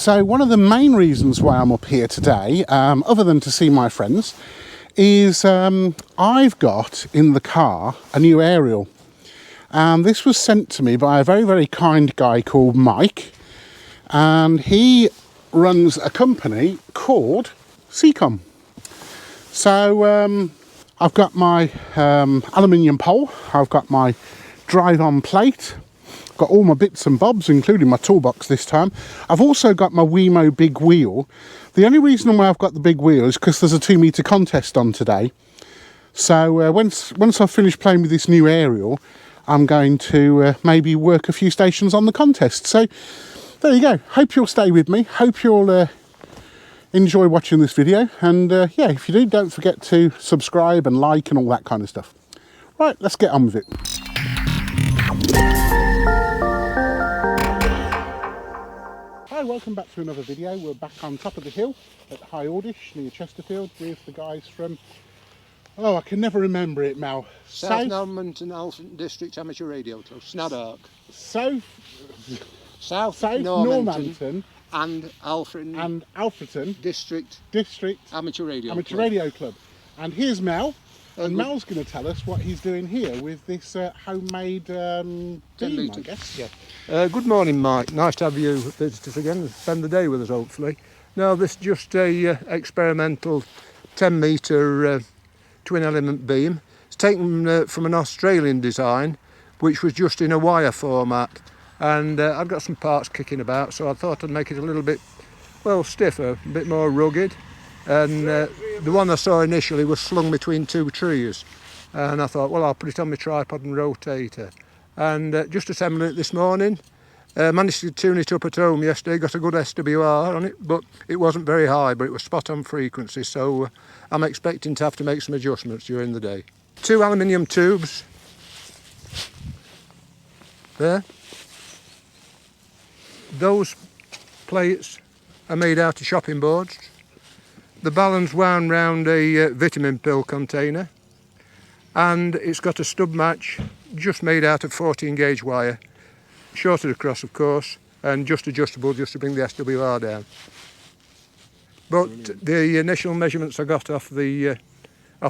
So one of the main reasons why I'm up here today, other than to see my friends, is I've got in the car a new aerial. This was sent to me by a very, very kind guy called Mike, and he runs a company called Seacom. So I've got my aluminium pole, I've got my drive-on plate, got all my bits and bobs, including my toolbox this time. I've also got my Wemo big wheel. The only reason why I've got the big wheel is because there's a 2-metre contest on today. So once I've finished playing with this new aerial, I'm going to maybe work a few stations on the contest. So there you go. Hope you'll stay with me. Hope you'll enjoy watching this video. And yeah, if you do, don't forget to subscribe and like and all that kind of stuff. Right, let's get on with it. Hi, welcome back to another video. We're back on top of the hill at High Aldish near Chesterfield with the guys from, oh, I can never remember it, Mal. South Normanton Alfreton District Amateur Radio Club, Snaddock. South Normanton and Alfreton District Amateur Radio Club. And here's Mel. And Mel's going to tell us what he's doing here with this homemade beam, I guess. Yeah. Good morning, Mike. Nice to have you visit us again and spend the day with us, hopefully. Now, this is just a experimental 10-metre twin element beam. It's taken from an Australian design, which was just in a wire format. And I've got some parts kicking about, so I thought I'd make it a little bit, well, stiffer, a bit more rugged. And the one I saw initially was slung between two trees, and I thought, well, I'll put it on my tripod and rotator. And just assembling it this morning, managed to tune it up at home yesterday, got a good SWR on it, but it wasn't very high, but it was spot on frequency, so I'm expecting to have to make some adjustments during the day. 2 aluminium tubes there. Those plates are made out of shopping boards. The balance wound round a vitamin pill container, and it's got a stub match just made out of 14 gauge wire, shorted across of course, and just adjustable just to bring the SWR down. But the initial measurements I got off the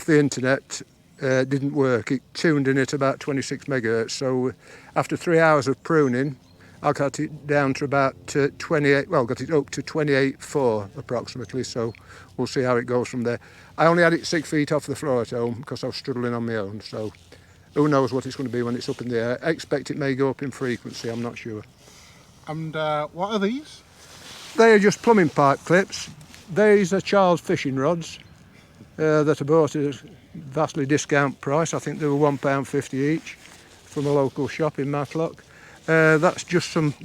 internet didn't work. It tuned in at about 26 megahertz, so after 3 hours of pruning I got it down to about 28, well, got it up to 28.4 approximately, so we'll see how it goes from there. I only had it 6 feet off the floor at home because I was struggling on my own, so who knows what it's going to be when it's up in the air. I expect it may go up in frequency, I'm not sure. And what are these? They are just plumbing pipe clips. These are Charles fishing rods that I bought at a vastly discount price. I think they were £1.50 each from a local shop in Matlock. That's just some,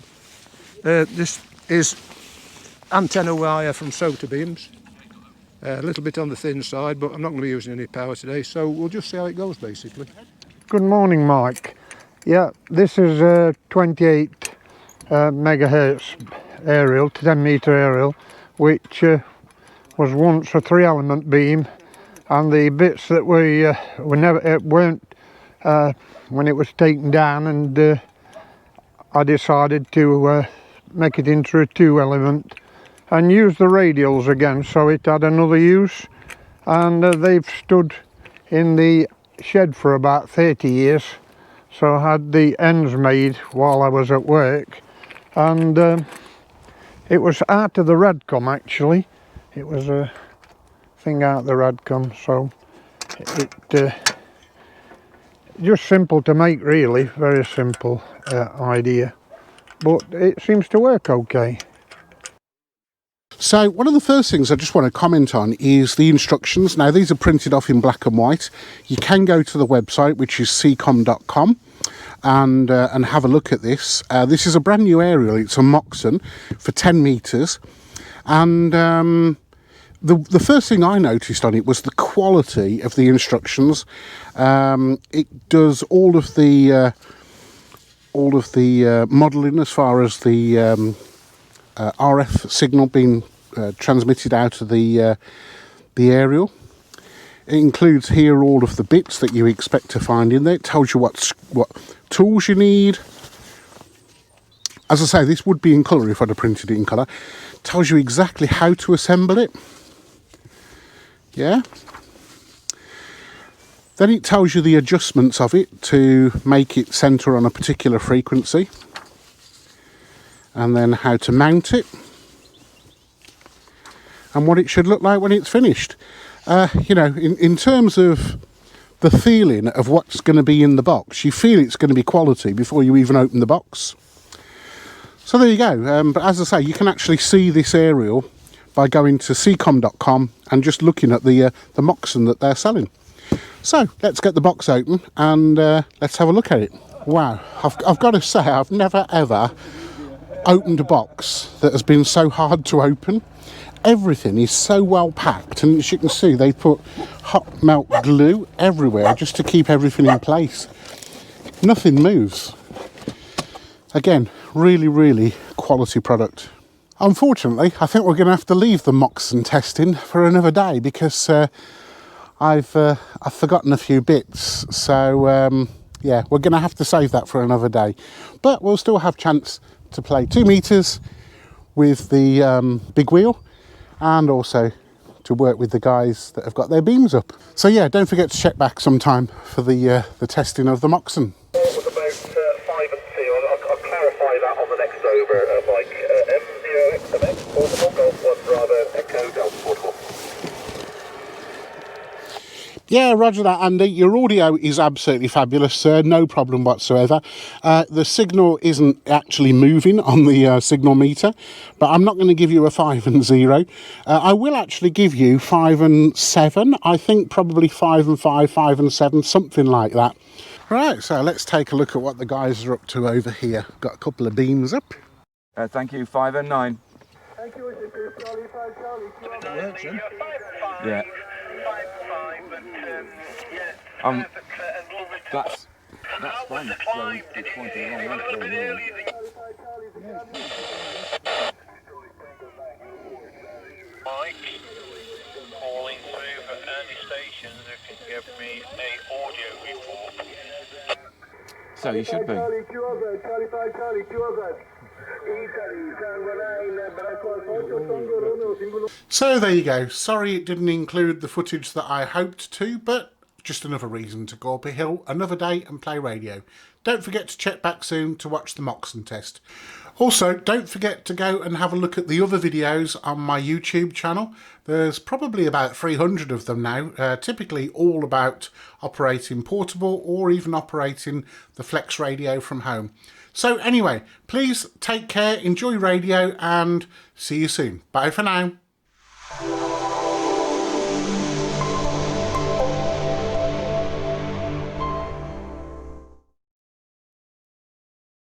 this is antenna wire from Sota beams, a little bit on the thin side, but I'm not going to be using any power today, so we'll just see how it goes basically. Good morning, Mike. Yeah, this is a 28 megahertz aerial, 10-metre aerial, which was once a 3-element beam, and the bits that weren't when it was taken down, and I decided to make it into a 2-element and use the radials again, so it had another use, and they've stood in the shed for about 30 years, so I had the ends made while I was at work, and it was out of the Radcom actually. It was a thing out of the Radcom, so it just simple to make really, very simple idea, but it seems to work okay. So one of the first things I just want to comment on is the instructions. Now these are printed off in black and white. You can go to the website, which is seacom.com, and have a look at this. This is a brand new aerial. It's a Moxon for 10 metres, and the first thing I noticed on it was the quality of the instructions. It does all of the modelling as far as the RF signal being transmitted out of the aerial. It includes here all of the bits that you expect to find in there. It tells you what tools you need, As I say, this would be in colour if I'd have printed it in colour. Tells you exactly how to assemble it. Yeah. Then it tells you the adjustments of it to make it centre on a particular frequency. And then how to mount it. And what it should look like when it's finished. You know, in terms of the feeling of what's going to be in the box, you feel it's going to be quality before you even open the box. So there you go. But as I say, you can actually see this aerial by going to seacom.com and just looking at the Moxon that they're selling. So let's get the box open and let's have a look at it. Wow, I've got to say, I've never ever opened a box that has been so hard to open. Everything is so well packed, and as you can see, they put hot melt glue everywhere just to keep everything in place. Nothing moves. Again, really quality product. Unfortunately, I think we're going to have to leave the Moxon testing for another day because I've forgotten a few bits. So yeah, we're going to have to save that for another day. But we'll still have chance to play 2 meters with the big wheel, and also to work with the guys that have got their beams up. So yeah, don't forget to check back sometime for the testing of the Moxon. It was about 5 and 2. I'll clarify that on the next over of like M0XMX, portable, Golf 1 Bravo, Echo, Golf portable. Yeah, roger that, Andy. Your audio is absolutely fabulous, sir. No problem whatsoever. The signal isn't actually moving on the signal meter, but I'm not going to give you a 5 and 0. I will actually give you 5 and 7. I think probably 5 and 5, 5 and 7, something like that. Right, so let's take a look at what the guys are up to over here. Got a couple of beams up. Thank you, 5 and 9. Thank you, Charlie 5, Charlie. Yeah. 5 and yeah. That's fine. So it's pointing the wrong way. Mike, calling through for any stations who can give me a audio report. So you should be. Charlie 5, Charlie 2. So there you go. Sorry it didn't include the footage that I hoped to, but just another reason to go up a hill another day and play radio. Don't forget to check back soon to watch the Moxon test. Also, don't forget to go and have a look at the other videos on my YouTube channel. There's probably about 300 of them now, typically all about operating portable or even operating the Flex radio from home. So anyway, please take care, enjoy radio, and see you soon. Bye for now.